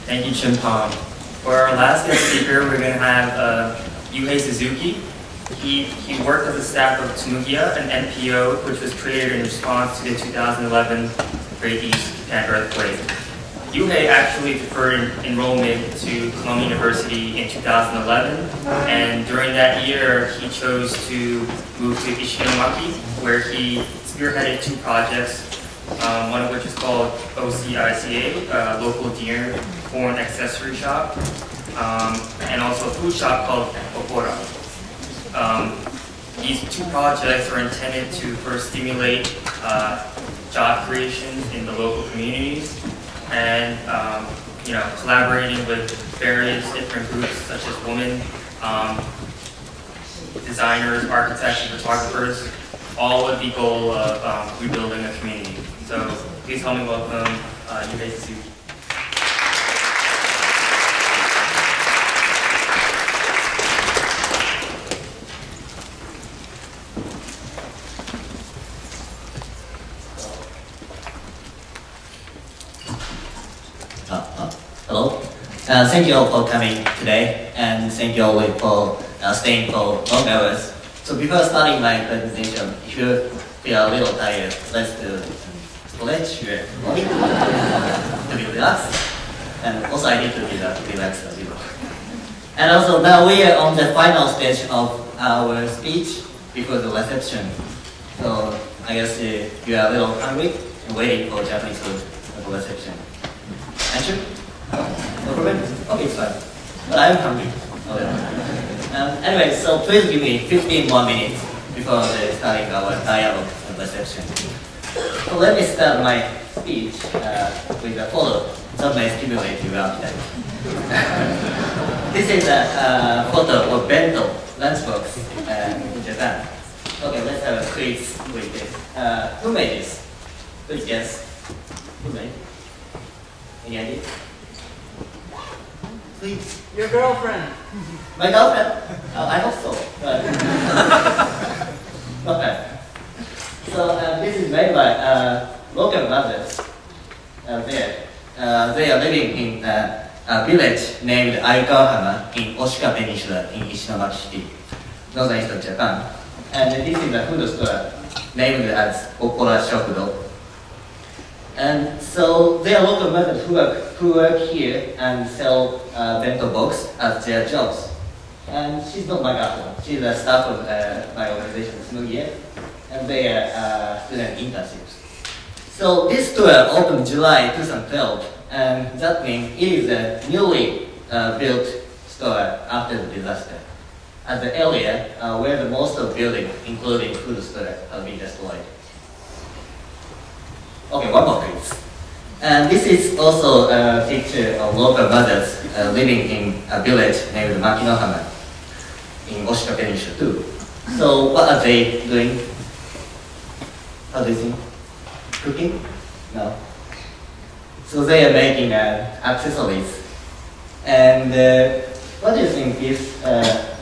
Thank you, Chim-Pong. For our last guest speaker, we're going to have Yuhei Suzuki. He worked as a staff of Tumugiya, an NPO which was created in response to the 2011 Great East Japan earthquake. Yuhei actually deferred enrollment to Columbia University in 2011, and during that year he chose to move to Ishinomaki, where he spearheaded two projects, one of which is called OCICA, local deer-born accessory shop, and also a food shop called Boppora. These two projects are intended to first stimulate job creation in the local communities, and collaborating with various different groups such as women, designers, architects, and photographers, all with the goal of rebuilding a community. So please help me welcome Yuhei Suzuki. Hello. Thank you all for coming today, and thank you all for staying for long hours. So before starting my presentation, if you feel a little tired, let's do stretch your body to be relaxed. And also I need to be relaxed as well. And also now we are on the final stage of our speech before the reception. So I guess you are a little hungry and waiting for Japanese food for the reception. Aren't you? No problem? Okay, it's fine. But I'm hungry. Okay. Anyway, so please give me 15 more minutes before starting our dialogue and reception. So let me start my speech with a photo that may stimulate your appetite. This is a photo of bento lunchbox in Japan. Okay, let's have a quiz with this. Who made this? Please guess. Who made it? Any idea? Please. Your girlfriend. My girlfriend? I hope so. Okay. So this is made by local mothers there. They are living in a village named Ayukawa in Oshika Peninsulra in Ishinomaki City, northern east of Japan. And this is a food store named as Boppora Shokudo. And so they are local mothers who work here and sell bento box as their jobs. And she's not my girlfriend. She's a staff of my organization, tumugiya, and they are student internships. So this store opened July 2012, and that means it is a newly built store after the disaster, at the area where the most of the building, including food store, have been destroyed. Okay, one more please. And this is also a picture of local mothers living in a village named Makinohama in Oshika Peninsula too. So what are they doing? How do you think? Cooking? No. So they are making accessories. And what do you think is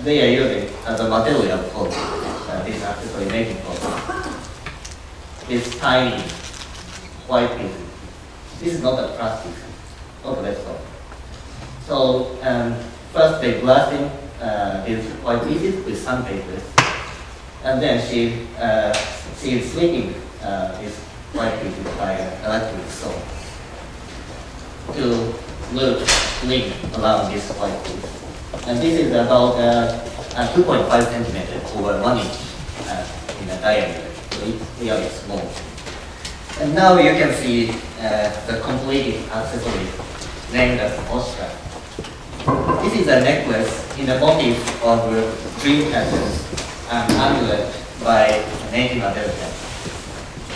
they are using as a material for this accessory making for? This tiny white piece. This is not a plastic. Okay, let's go. So first they blasting these white pieces with sandpaper, and then she is sweeping these white pieces by electric saw to link around this white piece. And this is about 2.5 centimeters over 1 inch in the diameter. So it's really small. And now you can see the completed accessory named as Oshika. This is a necklace in the motif of dream catchers and amulet by Native Americans.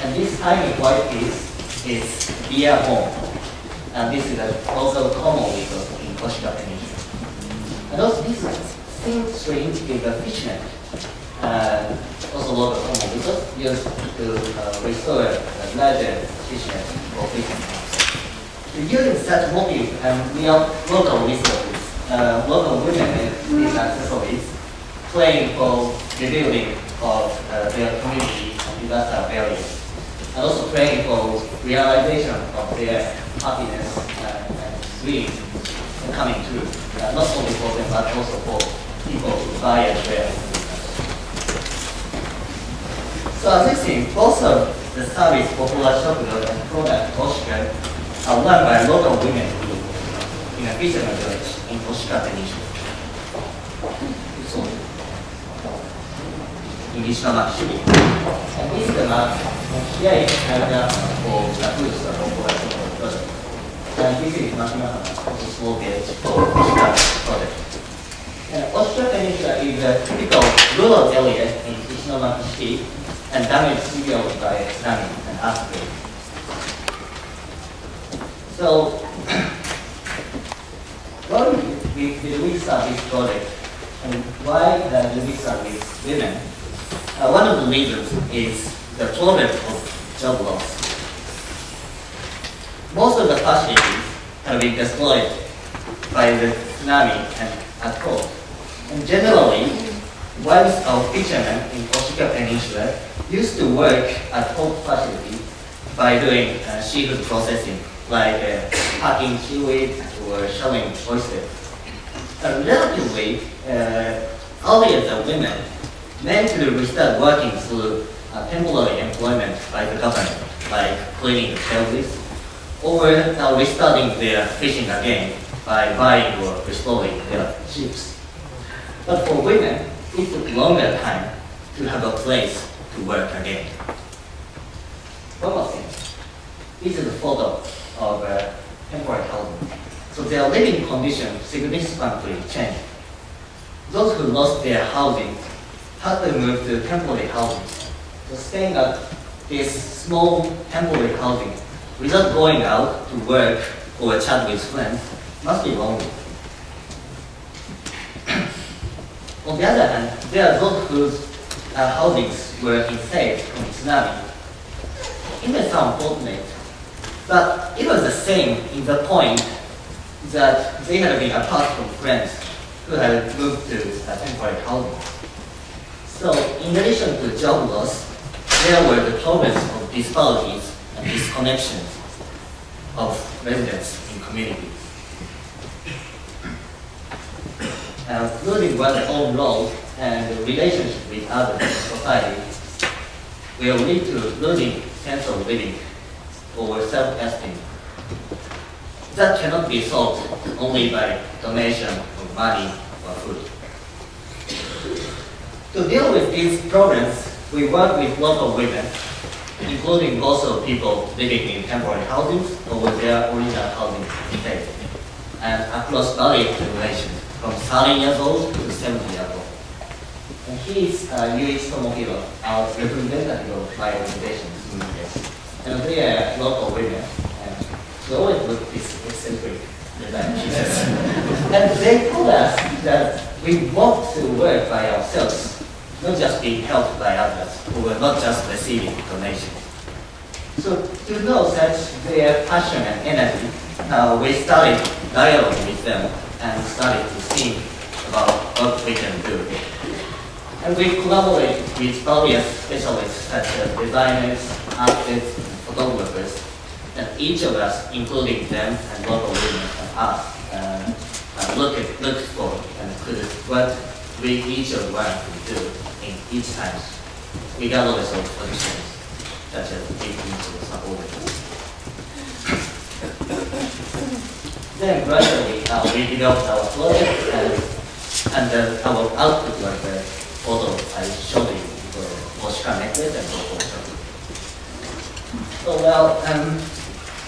And this tiny white piece is beer bone. And this is also common resource in Oshika Peninsula. And also this thin string is a fishnet. Also local common resource used to restore a larger fishnet or fishing. Using such motifs and local resources, local women made these accessories, playing for rebuilding of their community and disaster areas, and also praying for realization of their happiness and dreams coming too, not only for them but also for people who buy and wear. So as you see, both of the service Boppora Shokudo and product Oshika are run by local women who live in a fisherman village in Oshika Peninsula. So, in Ishimaki City. And this is the map here is Canada for the foods of Boppora Shokudo product. And this is Makimahara, also small village for Oshika product. And Oshika Peninsula is a typical rural area in Ishimaki City and damaged severely by tsunami and earthquake. So, why did we start this project and why did we start with women? One of the reasons is the problem of job loss. Most of the facilities have been destroyed by the tsunami and earthquake. And generally, wives of fishermen in Oshika Peninsula used to work at home facility by doing seafood processing, like packing seaweed or shelling oysters. Relatively, earlier than women, men could restart working through temporary employment by the government, like cleaning the ferries, or restarting their fishing again by buying or restoring their ships. But for women, it took longer time to have a place to work again. One more thing. This is a photo of temporary housing. So their living conditions significantly changed. Those who lost their housing had to move to temporary housing. So staying at this small temporary housing without going out to work or chat with friends must be lonely. On the other hand, there are those whose housings were saved from tsunami. It may sound fortunate, but it was the same in the point that they had been apart from friends who had moved to temporary housing. So, in addition to job loss, there were the problems of disparities and disconnections of residents in communities. Losing one's own role and relationship with others in society will lead to losing sense of living or self-esteem. That cannot be solved only by donation of money or food. To deal with these problems, we work with local women, including also people living in temporary housings or with their original housing state, and across various generations, from 30 years old to 70 years old. And he is Yuhei Suzuki, our representative of my organization in the case. And they are local women, and they always look this eccentric design. And they told us that we want to work by ourselves, not just being helped by others, who were not just receiving donations. So to know such their passion and energy, we started dialogue with them and started to think about what we can do. And we collaborate with various specialists such as designers, architects, and photographers, and each of us, including them and local women and us, looked for and could what we each of one could do in each time, regardless of conditions, such as victims or supporters. Then gradually we developed our project and our output was the photo I showed you, the Oshika necklace and Boppora Shokudo. So well,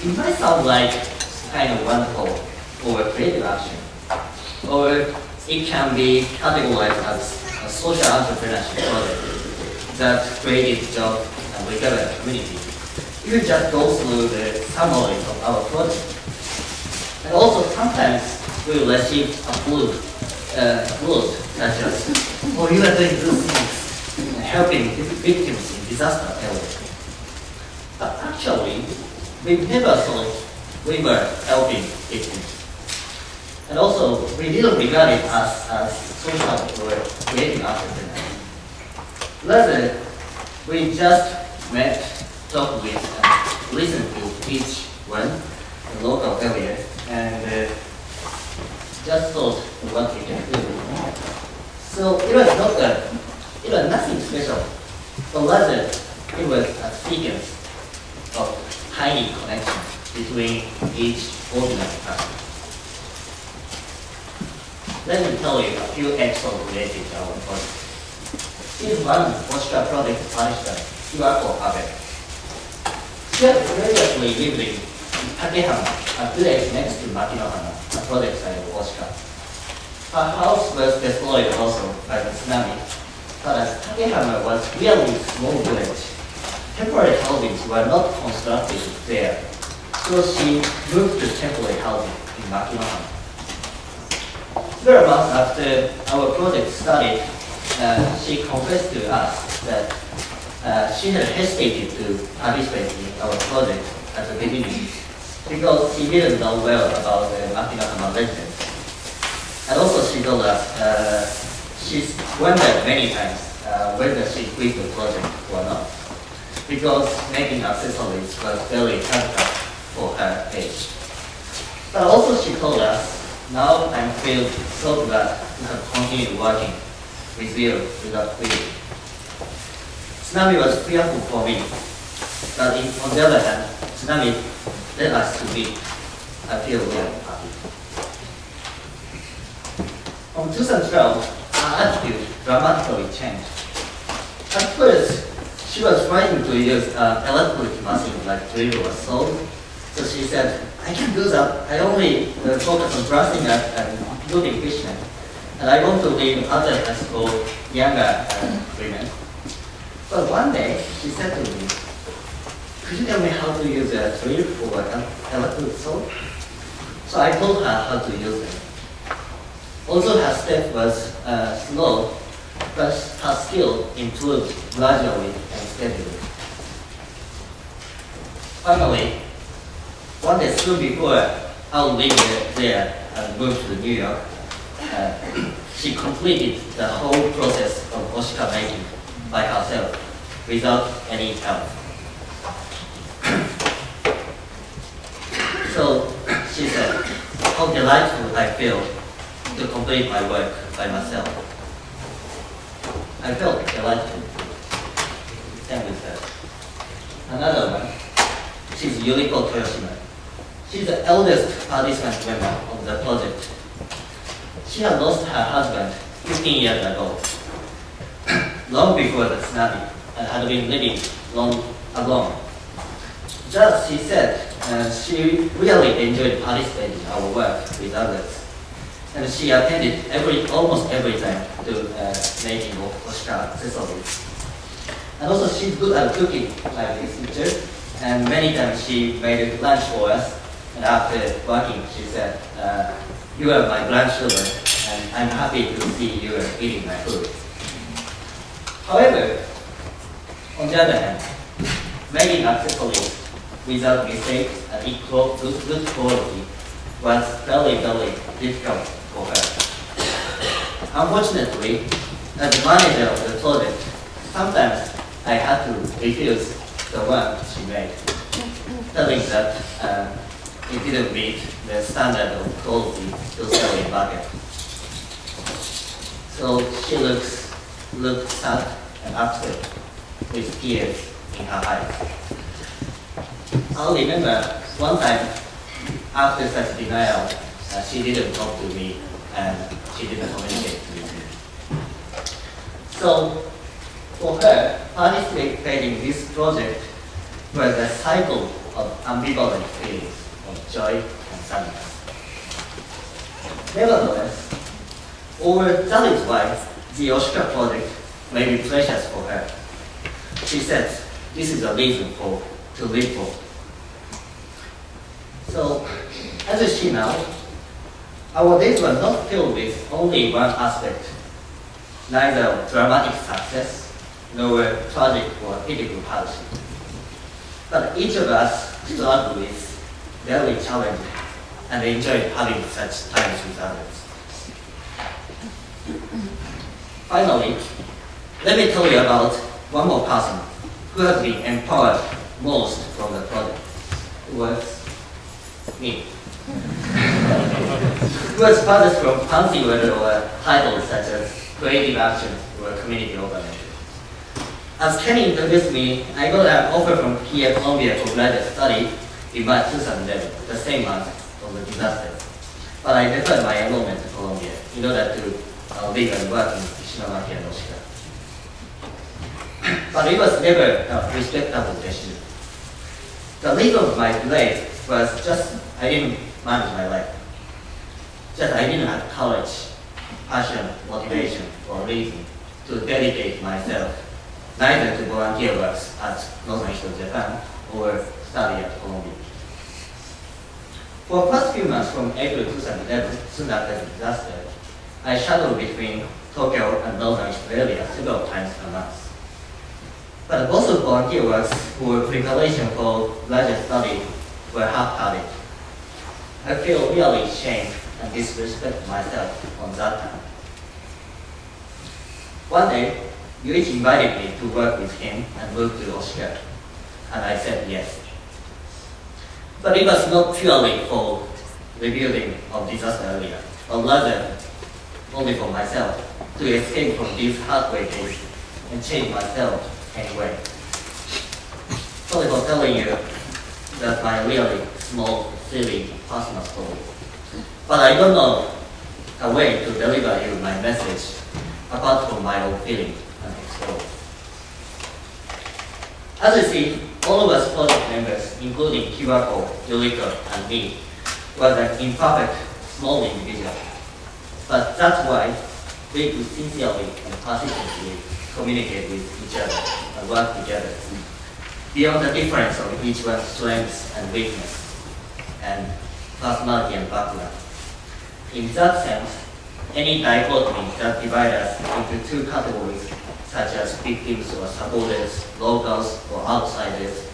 it might sound like kind of wonderful or creative action, or it can be categorized as a social entrepreneurship project that created jobs and recovered the community. You just go through the summary of our project. And also sometimes we will receive applause such as, oh, you are doing good things, helping victims in disaster areas. But actually, we never thought we were helping victims. And also, we didn't regard it as social or creative entrepreneurs. Rather, we just met, talked with, and listened to each one, the local area, and was not it was nothing special, but rather it was a sequence of tiny connections between each ordinary person. Let me tell you a few episodes related to our project. This one Oshika project participant, Yuhei Suzuki. She had previously lived in Takehama, a village next to Makinohana, a project site of Oshika. Her house was destroyed also by the tsunami, but as Takehama was really small village, temporary housings were not constructed there, so she moved to temporary housing in Makinohana. Several months after our project started, she confessed to us that she had hesitated to participate in our project at the beginning because she didn't know well about the Makinohama residents. And also she told us she's wondered many times whether she quit the project or not, because making accessories was very difficult for her age. But also she told us, now I feel so glad to have continued working with you without quitting. Tsunami was fearful for me, but on the other hand, tsunami led us to meet. I feel really happy. From 2012, our attitude dramatically changed. At first, she was trying to use an electric machine like drill or saw, so she said, I can do that. I only focus on dressing up and moving fishnet, and I want to leave other tasks for younger women. But one day, she said to me, could you tell me how to use a drill or an electric saw? So I told her how to use them. Although her step was slow, but her skill improved gradually and steadily. Finally, one day soon before I would leave there and move to New York, she completed the whole process of Oshika making by herself without any help. So she said, how delightful I feel to complete my work by myself. I felt delightful. Same with her. Another one, she's Yuriko Toyoshima. She's the eldest participant member of the project. She had lost her husband 15 years ago, long before the tsunami, and had been living long alone. Just, she said, she really enjoyed participating in our work with others. And she attended almost every time to making Oshika accessories. And also she's good at cooking, like this picture. And many times she made lunch for us. And after working, she said, you are my grandchildren, and I'm happy to see you eating my food. However, on the other hand, making accessories without mistakes and good quality was very, very difficult for her. Unfortunately, as the manager of the project, sometimes I had to refuse the one she made, telling that it didn't meet the standard of quality to sell in market. So she looked sad and upset with tears in her eyes. I'll remember one time after such denial, she didn't talk to me and she didn't communicate with me. So for her, participating in this project was a cycle of ambivalent feelings of joy and sadness. Nevertheless, over that is why the Oshika project may be precious for her. She says this is a reason to live for. So, as you see now, our days were not filled with only one aspect, neither dramatic success, nor tragic or pitiful hardship. But each of us struggled with daily challenges and enjoyed having such times with others. Finally, let me tell you about one more person who has been empowered most from the project. It was me. Who was farthest from fancy weather or titles such as creative actions were community oriented. As Kenny introduced me, I got an offer from PA Columbia for graduate study in March 2011, the same month of the disaster. But I deferred my enrollment to Columbia in order to live and work in Ishinomaki and Oshika. But it was never a respectable decision. The reason of my delay was just I didn't manage my life. Just I didn't have courage, passion, motivation, or reason to dedicate myself neither to volunteer works at Northern East of Japan or study at Columbia. For the first few months from April 2011, soon after the disaster, I shuttled between Tokyo and Northern Australia several times a month. But both of volunteer works for preparation for graduate study were half-hearted. I feel really ashamed and disrespect myself on that time. One day, Yuichi invited me to work with him and move to Oshika, and I said yes. But it was not purely for rebuilding of disaster area, but rather only for myself to escape from these hardware days and change myself anyway. Sorry for telling you that my really small, silly personal story. But I don't know a way to deliver you my message apart from my own feeling and explore. As you see, all of us project members, including Kiwako, Yuriko, and me, was an imperfect, small individual. But that's why we could sincerely and persistently communicate with each other and work together, beyond the difference of each one's strengths and weakness, and personality and background. In that sense, any dichotomy that divides us into two categories, such as victims or supporters, locals or outsiders,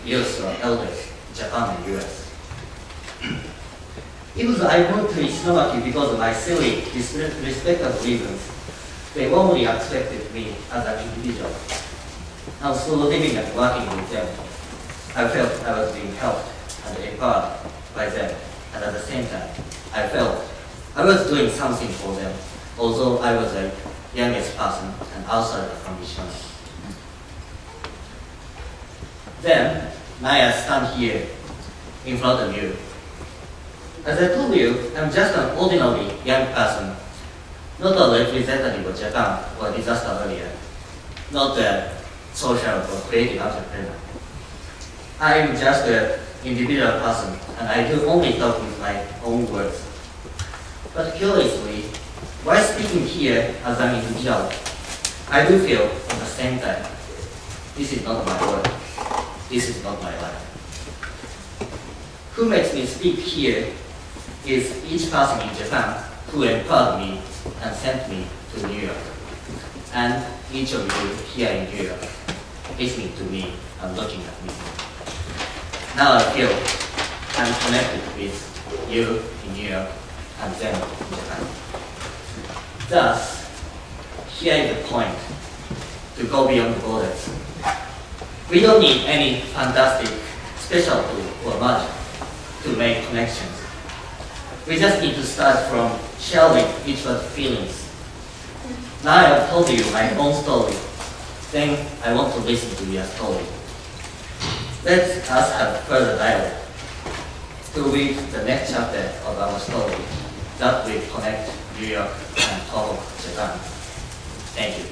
youth or elders, Japan and US. Even though I moved to Ishinomaki because of my silly, disrespectful reasons, they warmly accepted me as an individual. And through living and working with them, I felt I was being helped and empowered by them, and at the same time, I felt I was doing something for them, although I was the youngest person and outsider from Ishinomaki. Then, now I stand here in front of you. As I told you, I'm just an ordinary young person, not a representative of Japan or disaster area, not a social or creative entrepreneur. I am just an individual person, and I do only talk with my own words. But curiously, while speaking here as an individual, I do feel at the same time, this is not my work, this is not my life. Who makes me speak here is each person in Japan who empowered me and sent me to New York. And each of you here in New York, listening to me and looking at me. Now I feel I'm connected with you in New York and them in Japan. Thus, here is the point to go beyond the borders. We don't need any fantastic special tool or magic to make connections. We just need to start from sharing each other's feelings. Now I have told you my own story, then I want to listen to your story. Let us have further dialogue to read the next chapter of our story that will connect New York and Tokyo, Japan. Thank you.